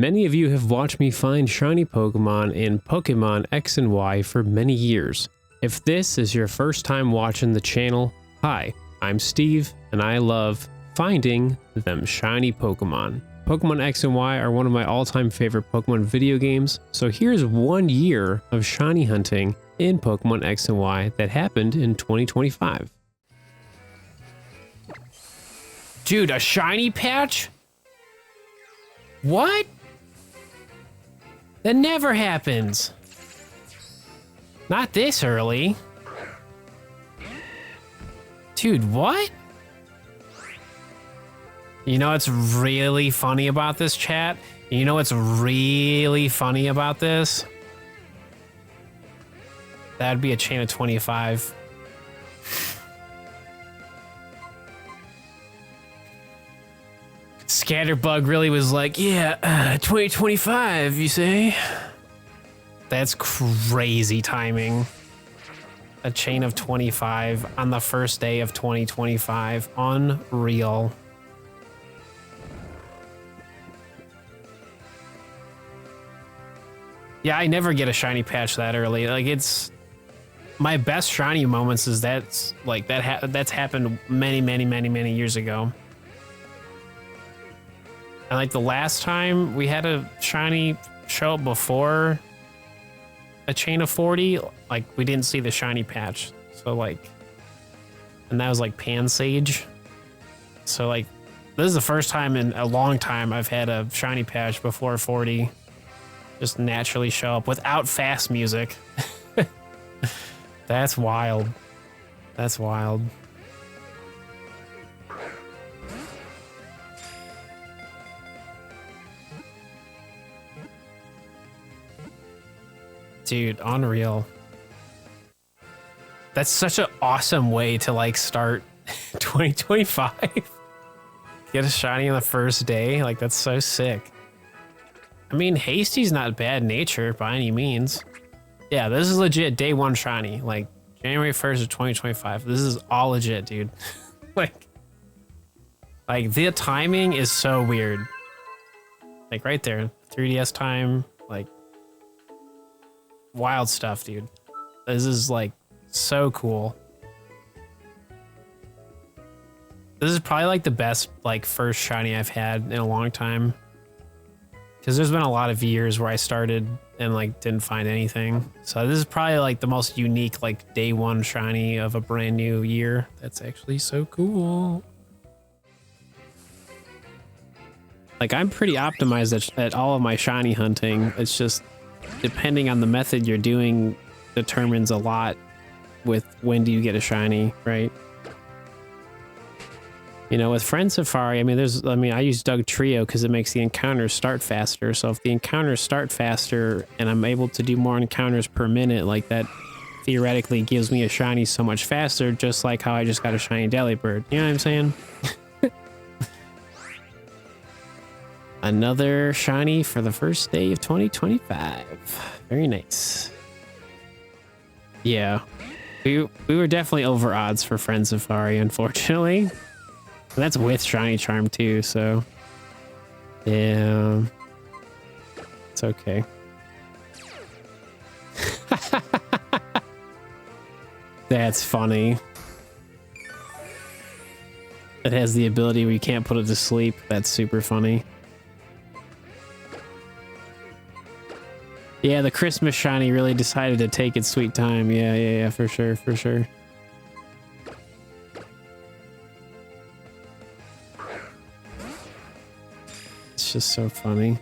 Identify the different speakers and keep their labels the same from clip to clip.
Speaker 1: Many of you have watched me find shiny Pokemon in Pokemon X and Y for many years. If this is your first time watching the channel, hi, I'm Steve, and I love finding them shiny Pokemon. Pokemon X and Y are one of my all-time favorite Pokemon video games, so here's 1 year of shiny hunting in Pokemon X and Y that happened in 2025. Dude, a shiny patch? What? That never happens. Not this early. Dude, what? You know what's really funny about this, chat? You know what's really funny about this? That'd be a chain of 25. Scatterbug really was like, yeah, 2025, you say? That's crazy timing. A chain of 25 on the first day of 2025. Unreal. Yeah, I never get a shiny patch that early. Like, it's my best shiny moments is that's like that's happened many years ago. And like the last time we had a shiny show up before a chain of 40, like we didn't see the shiny patch. So like, and that was like Pansage. So like, this is the first time in a long time I've had a shiny patch before 40 just naturally show up without fast music. That's wild. That's wild. Dude, unreal. That's such an awesome way to like start 2025. Get a shiny on the first day. Like, that's so sick. I mean, Hasty's not bad nature by any means. Yeah, this is legit day one shiny. Like, January 1st of 2025. This is all legit, dude. like the timing is so weird. Like right there, 3DS time, like wild stuff, dude. This is like so cool. This is probably like the best like first shiny I've had in a long time. Because there's been a lot of years where I started and like didn't find anything. So this is probably like the most unique like day one shiny of a brand new year. That's actually so cool. Like, I'm pretty optimized at all of my shiny hunting. It's just depending on the method you're doing determines a lot with when do you get a shiny, right? You know, with Friend Safari, I use Doug Trio because it makes the encounters start faster. So if the encounters start faster and I'm able to do more encounters per minute, like that theoretically gives me a shiny so much faster, just like how I just got a shiny Delibird. You know what I'm saying? Another shiny for the first day of 2025. Very nice. Yeah, we were definitely over odds for Friend Safari, unfortunately. And that's with Shiny Charm too, so yeah, it's okay. That's funny. It has the ability where you can't put it to sleep. That's super funny. Yeah, the Christmas shiny really decided to take its sweet time. Yeah, for sure, for sure. It's just so funny.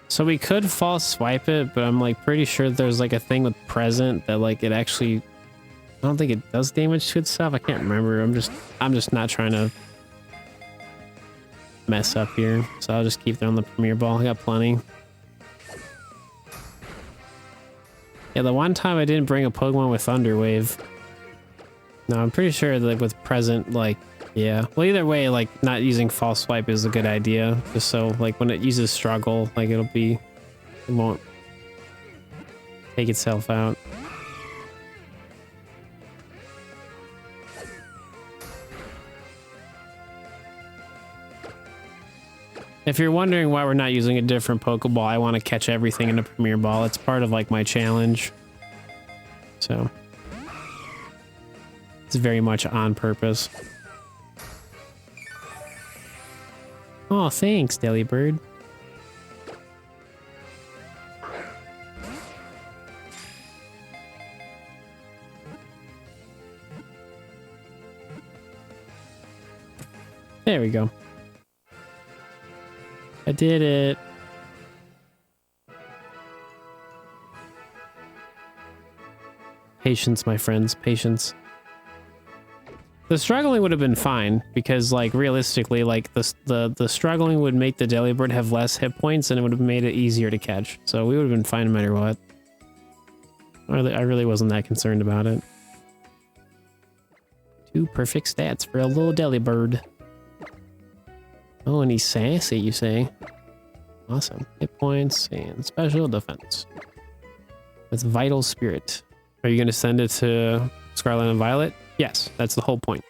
Speaker 1: So we could false swipe it, but I'm like pretty sure there's like a thing with present that like it actually, I don't think it does damage to itself. I can't remember. I'm just not trying to mess up here, so I'll just keep them on the Premier Ball. I got plenty. Yeah, the one time I didn't bring a Pokemon with Thunder Wave. No, I'm pretty sure that with present, like, yeah. Well, either way, like, not using false swipe is a good idea. Just so, like, when it uses struggle, like, it won't take itself out. If you're wondering why we're not using a different Pokeball, I want to catch everything in a Premier Ball. It's part of like my challenge. So it's very much on purpose. Oh, thanks, Delibird. There we go. I did it. Patience, my friends, patience. The struggling would have been fine because, like, realistically, like the struggling would make the Delibird have less hit points and it would have made it easier to catch. So we would have been fine no matter what. I really wasn't that concerned about it. 2 perfect stats for a little Delibird. Oh, and he's sassy, you say? Awesome. Hit points and special defense. With Vital Spirit. Are you going to send it to Scarlet and Violet? Yes, that's the whole point.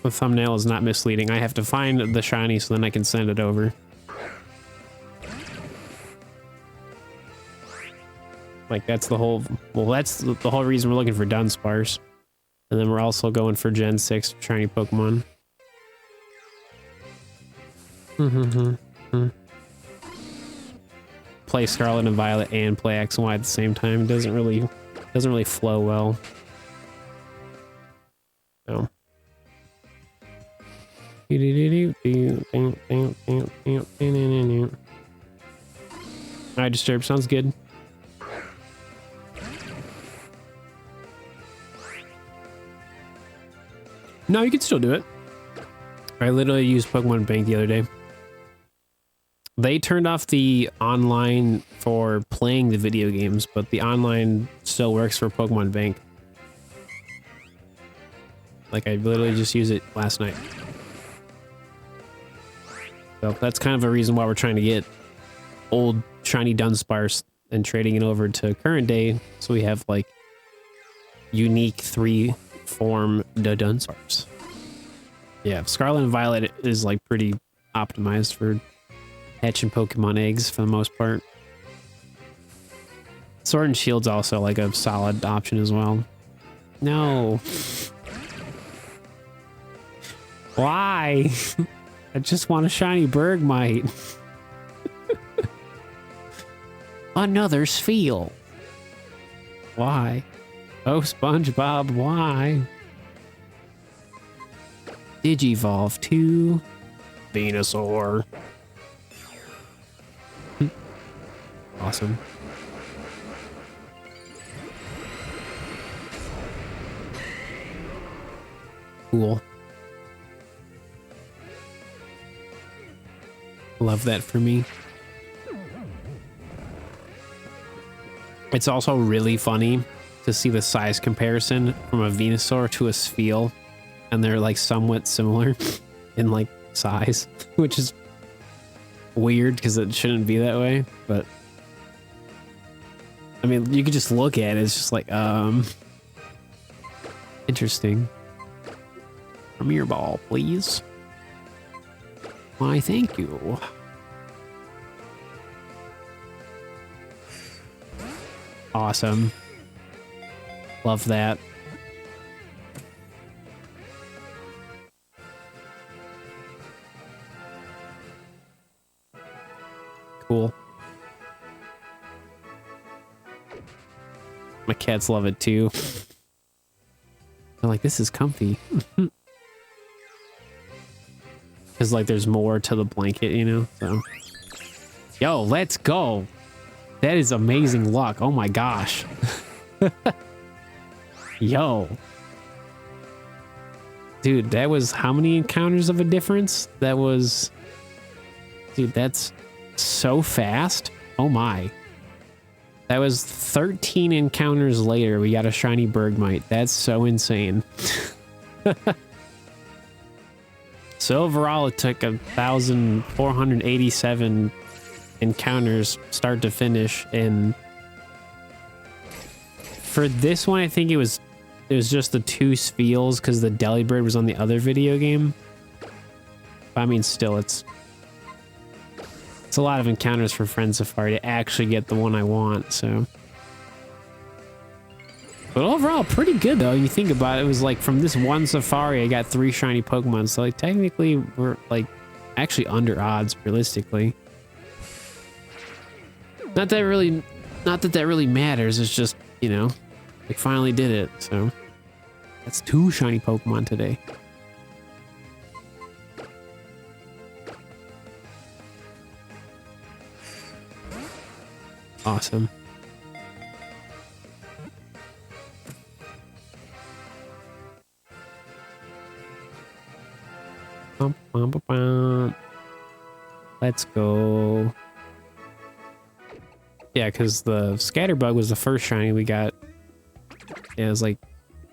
Speaker 1: The thumbnail is not misleading. I have to find the shiny so then I can send it over. Like, that's the whole... Well, that's the whole reason we're looking for Dunsparce. And then we're also going for Gen 6 shiny Pokemon. Play Scarlet and Violet and play X and Y at the same time. It doesn't really flow well. So. I Disturb sounds good. No, you can still do it. I literally used Pokemon Bank the other day. They turned off the online for playing the video games, but the online still works for Pokemon Bank. Like, I literally just used it last night. So that's kind of a reason why we're trying to get old shiny Dunsparce and trading it over to current day, so we have like unique 3-form Dudunsparce. Yeah, Scarlet and Violet is like pretty optimized for hatching Pokemon eggs for the most part. Sword and Shield's also like a solid option as well. No. Why? I just want a shiny Bergmite. Another Spheal. Why? Oh, SpongeBob, why? Digivolve to Venusaur. Awesome. Cool. Love that for me. It's also really funny to see the size comparison from a Venusaur to a Spheal, and they're like somewhat similar in like size, which is weird because it shouldn't be that way, but I mean, you could just look at it, it's just like, interesting. Premier Ball, please. Why, thank you. Awesome. Love that. Cool. My cats love it too. They're like, this is comfy. Because like there's more to the blanket, you know? So. Yo, let's go. That is amazing luck. Oh my gosh. Yo. Dude, that was how many encounters of a difference? That was... Dude, that's so fast. Oh my. That was 13 encounters later. We got a shiny Bergmite. That's so insane. So overall, it took 1,487 encounters start to finish, and for this one I think it was just the 2 Spheals because the Delibird was on the other video game. But I mean, still, it's a lot of encounters for Friend Safari to actually get the one I want, so. But overall, pretty good, though. You think about it, it was like from this one safari, I got 3 shiny Pokemon. So, like, technically, we're, like, actually under odds, realistically. Not that that really matters. It's just, you know, we finally did it. So, that's 2 shiny Pokemon today. Awesome. Let's go. Yeah, because the Scatterbug was the first shiny we got. Yeah, it was like,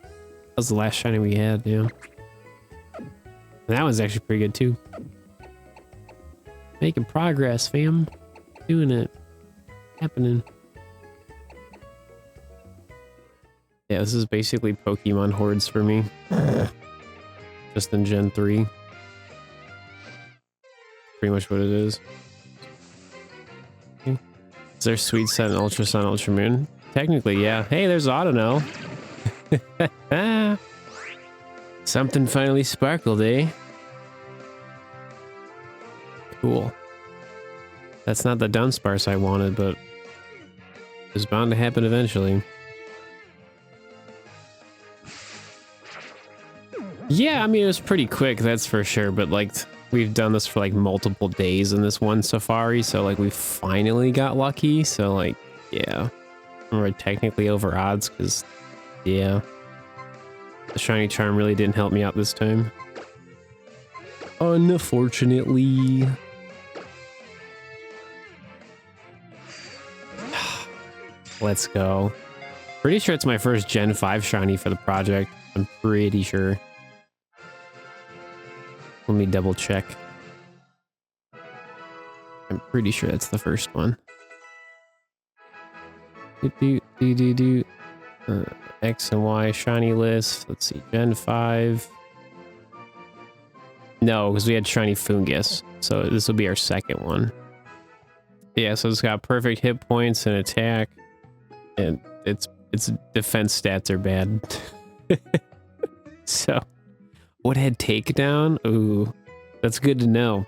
Speaker 1: that was the last shiny we had, yeah. And that one's actually pretty good too. Making progress, fam. Doing it. Happening. Yeah, this is basically Pokemon hordes for me. Just in Gen 3. Pretty much what it is. Is there Sweet Sun, Ultra Sun, Ultra Moon? Technically, yeah. Hey, there's Audino. Something finally sparkled, eh? Cool. That's not the Dunsparce I wanted, but it was bound to happen eventually. Yeah, I mean, it was pretty quick, that's for sure, but like, we've done this for like multiple days in this one safari, so like we finally got lucky, so like, yeah. We're technically over odds, because, yeah. The Shiny Charm really didn't help me out this time. Unfortunately. Let's go. Pretty sure it's my first Gen 5 shiny for the project. I'm pretty sure. Let me double check. I'm pretty sure that's the first one. X and Y shiny list. Let's see, Gen 5. No, because we had shiny Fungus. So this will be our second one. Yeah, so it's got perfect hit points and attack. And its defense stats are bad. So, what had takedown? Ooh, that's good to know.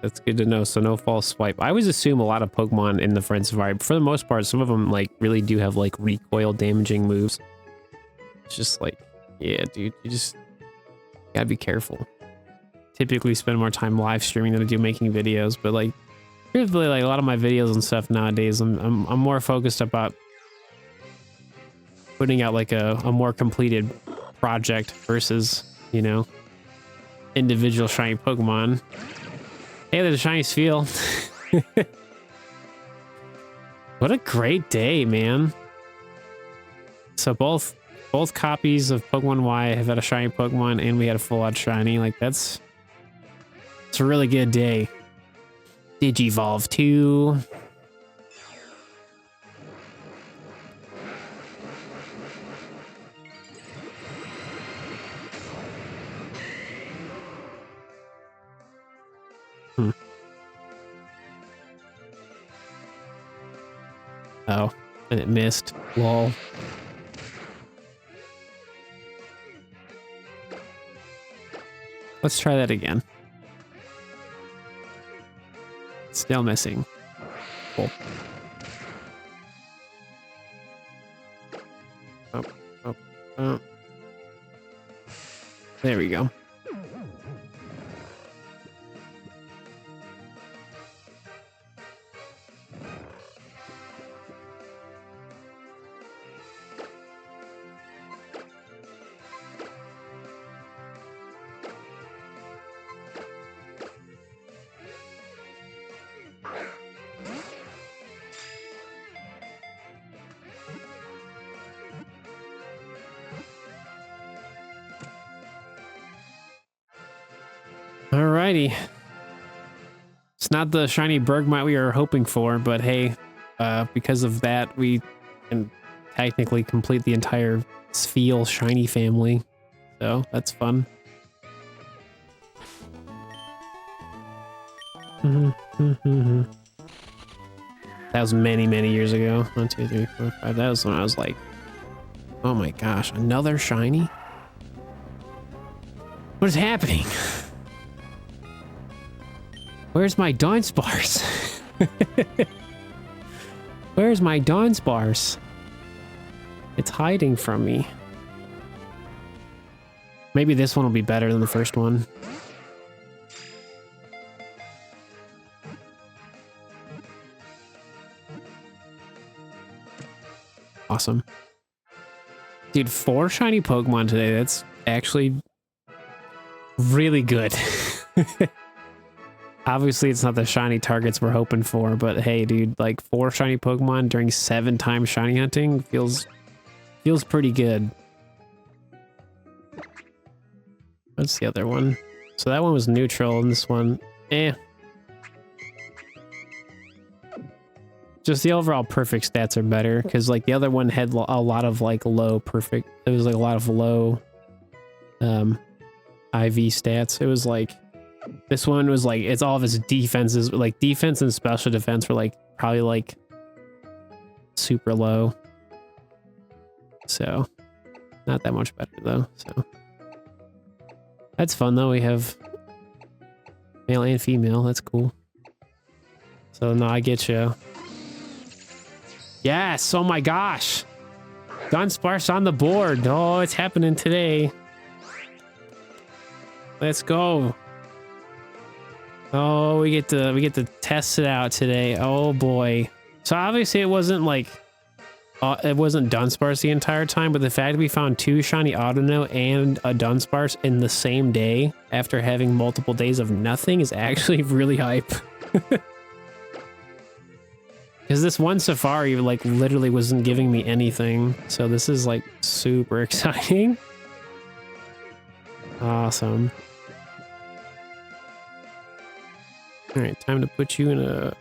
Speaker 1: That's good to know. So no false swipe. I always assume a lot of Pokemon in the Friend Safari, but for the most part, some of them like really do have like recoil damaging moves. It's just like, yeah, dude, you just gotta be careful. Typically spend more time live streaming than I do making videos, but like, truthfully, like a lot of my videos and stuff nowadays, I'm more focused about putting out like a more completed project versus, you know, individual shiny Pokemon. Hey, there's a shiny Spheal. What a great day, man. So both copies of Pokemon Y have had a shiny Pokemon, and we had a full-out shiny. Like, it's a really good day. Digivolve 2. Oh, and it missed. Lol. Let's try that again. Still missing. Cool. Oh. There we go. Alrighty. It's not the shiny Bergmite we were hoping for, but hey, because of that, we can technically complete the entire Spheal shiny family. So that's fun. That was many, many years ago. 1, 2, 3, 4, 5. That was when I was like, oh my gosh, another shiny? What is happening? Where's my Dunsparce? Where's my Dunsparce? It's hiding from me. Maybe this one will be better than the first one. Awesome. Dude, 4 shiny Pokemon today. That's actually really good. Obviously, it's not the shiny targets we're hoping for, but hey, dude, like 4 shiny Pokemon during 7 times shiny hunting feels pretty good. What's the other one? So that one was neutral, and this one, eh. Just the overall perfect stats are better, because like the other one had a lot of like low perfect. It was like a lot of low IV stats. It was like, this one was like, it's all of its defenses, like defense and special defense were like probably like super low. So not that much better though. So that's fun though. We have male and female. That's cool. So no, I get you. Yes. Oh my gosh. Dunsparce on the board. Oh, it's happening today. Let's go. Oh, we get to test it out today. Oh boy. So obviously it wasn't like it wasn't Dunsparce the entire time, but the fact that we found 2 shiny Audino and a Dunsparce in the same day after having multiple days of nothing is actually really hype. Because this one safari like literally wasn't giving me anything. So this is like super exciting. Awesome. All right, time to put you in a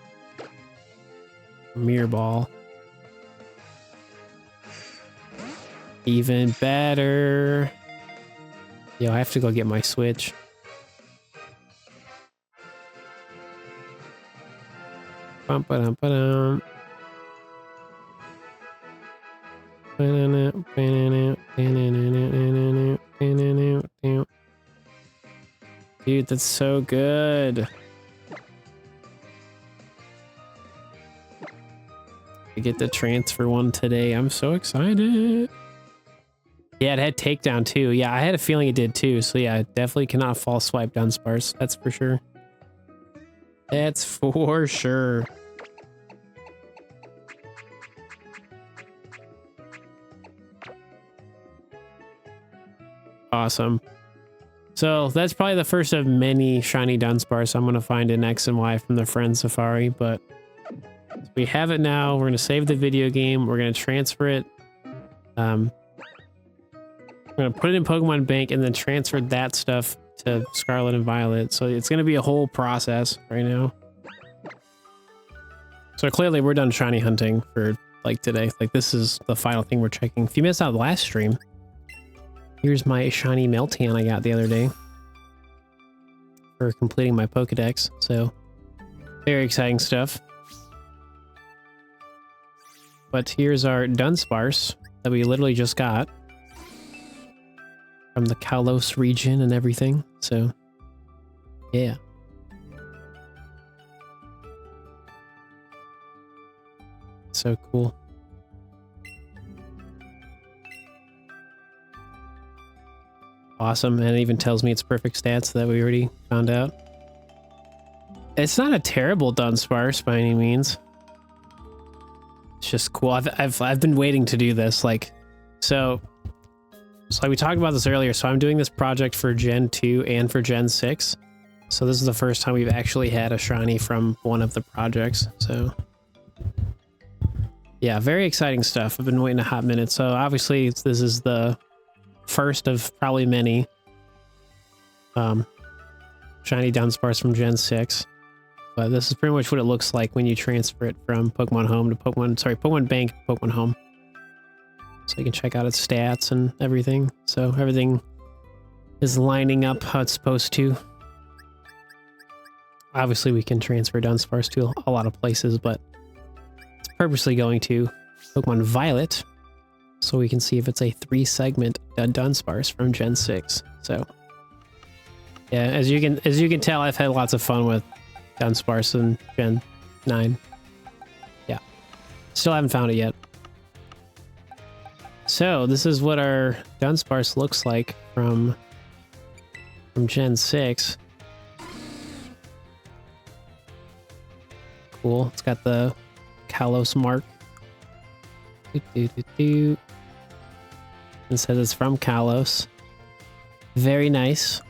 Speaker 1: mirror ball. Even better. Yo, I have to go get my Switch. Bum ba dum ba dum. Dude, that's so good. I get to transfer one today. I'm so excited. Yeah, it had takedown too. Yeah, I had a feeling it did too. So yeah, definitely cannot false swipe Dunsparce. That's for sure. That's for sure. Awesome. So that's probably the first of many shiny Dunsparce I'm going to find in X and Y from the Friend Safari, but we have it now. We're going to save the video game. We're going to transfer it. We're going to put it in Pokemon Bank and then transfer that stuff to Scarlet and Violet. So it's going to be a whole process right now. So clearly we're done shiny hunting for like today. Like this is the final thing we're checking. If you missed out the last stream, here's my shiny Meltan I got the other day for completing my Pokedex. So very exciting stuff. But here's our Dunsparce that we literally just got from the Kalos region and everything. So yeah. So cool. Awesome. And it even tells me it's perfect stats that we already found out. It's not a terrible Dunsparce by any means. It's just cool. I've been waiting to do this. Like, so we talked about this earlier. So I'm doing this project for Gen 2 and for Gen 6. So this is the first time we've actually had a shiny from one of the projects. So yeah, very exciting stuff. I've been waiting a hot minute. So obviously this is the first of probably many shiny Dunsparce from Gen 6. But this is pretty much what it looks like when you transfer it from Pokemon Home to Pokemon Bank to Pokemon Home. So you can check out its stats and everything. So everything is lining up how it's supposed to. obviously we can transfer Dunsparce to a lot of places, but it's purposely going to Pokemon Violet so we can see if it's a 3-segment Dunsparce from Gen 6. So yeah, as you can tell, I've had lots of fun with Dunsparce in Gen 9. Yeah. Still haven't found it yet. So this is what our Dunsparce looks like from Gen 6. Cool. It's got the Kalos mark. It says it's from Kalos. Very nice.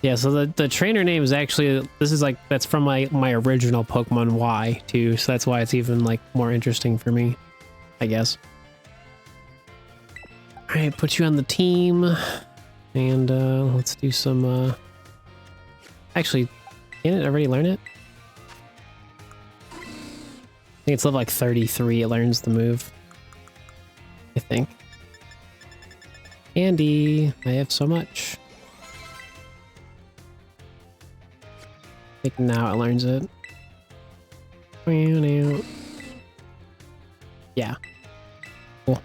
Speaker 1: Yeah, so the trainer name is actually, this is like, that's from my original Pokemon Y too, so that's why it's even like more interesting for me, I guess. Alright, put you on the team, and let's do some, actually, can it already learn it? I think it's level like 33, it learns the move, I think. Candy, I have so much. I think now it learns it. Yeah. Cool.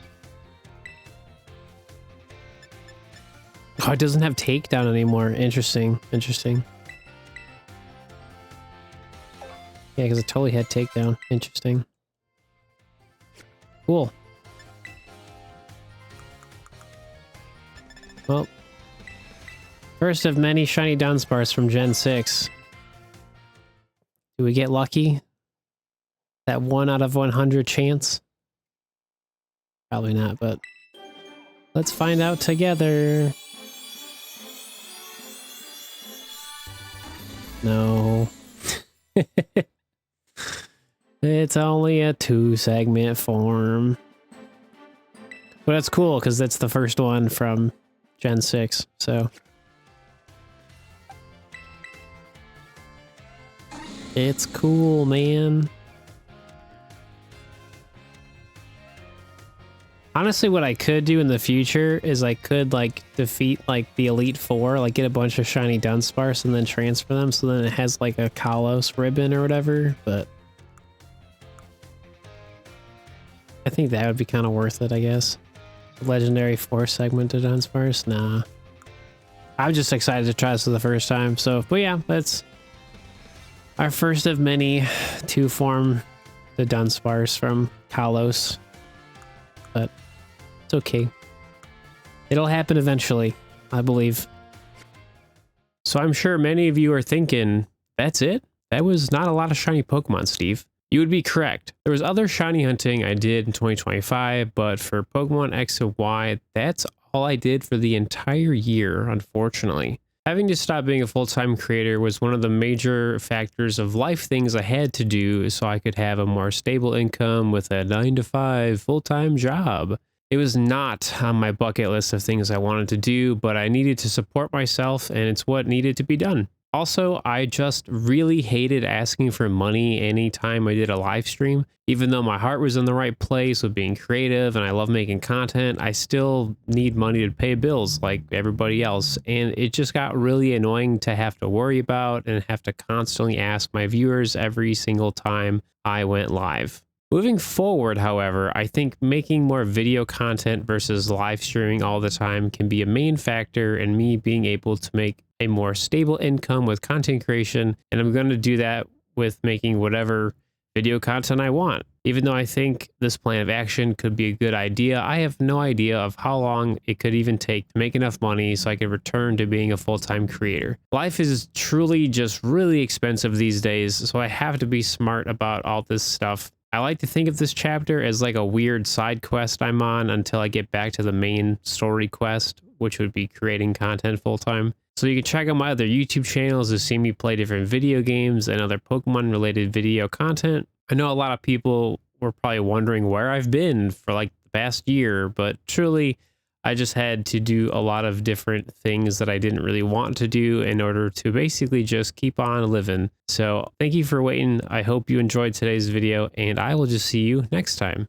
Speaker 1: Oh, it doesn't have takedown anymore. Interesting. Interesting. Yeah, because it totally had takedown. Interesting. Cool. Well, first of many shiny Dunsparce from Gen 6. Do we get lucky? That 1 out of 100 chance? Probably not, but let's find out together. No. It's only a 2-segment form. But that's cool because that's the first one from Gen 6, so. It's cool, man. Honestly, what I could do in the future is I could like defeat like the Elite Four, like get a bunch of shiny Dunsparce and then transfer them so then it has like a Kalos ribbon or whatever, but I think that would be kind of worth it, I guess. Legendary 4-segment to Dunsparce? Nah. I'm just excited to try this for the first time, so, but yeah, that's our first of many to form the Dunsparce from Kalos, but it's okay. It'll happen eventually, I believe. So I'm sure many of you are thinking, that's it? That was not a lot of shiny Pokemon, Steve. You would be correct. There was other shiny hunting I did in 2025, but for Pokemon X and Y, that's all I did for the entire year, unfortunately. Having to stop being a full-time creator was one of the major factors of life things I had to do so I could have a more stable income with a 9-to-5 full-time job. It was not on my bucket list of things I wanted to do, but I needed to support myself and it's what needed to be done. Also, I just really hated asking for money anytime I did a live stream. Even though my heart was in the right place with being creative and I love making content, I still need money to pay bills like everybody else. And it just got really annoying to have to worry about and have to constantly ask my viewers every single time I went live. Moving forward, however, I think making more video content versus live streaming all the time can be a main factor in me being able to make a more stable income with content creation, and I'm going to do that with making whatever video content I want. Even though I think this plan of action could be a good idea, I have no idea of how long it could even take to make enough money so I could return to being a full-time creator. Life is truly just really expensive these days, so I have to be smart about all this stuff. I like to think of this chapter as like a weird side quest I'm on until I get back to the main story quest, which would be creating content full-time. So you can check out my other YouTube channels to see me play different video games and other Pokemon related video content. I know a lot of people were probably wondering where I've been for like the past year, but truly I just had to do a lot of different things that I didn't really want to do in order to basically just keep on living. So thank you for waiting. I hope you enjoyed today's video and I will just see you next time.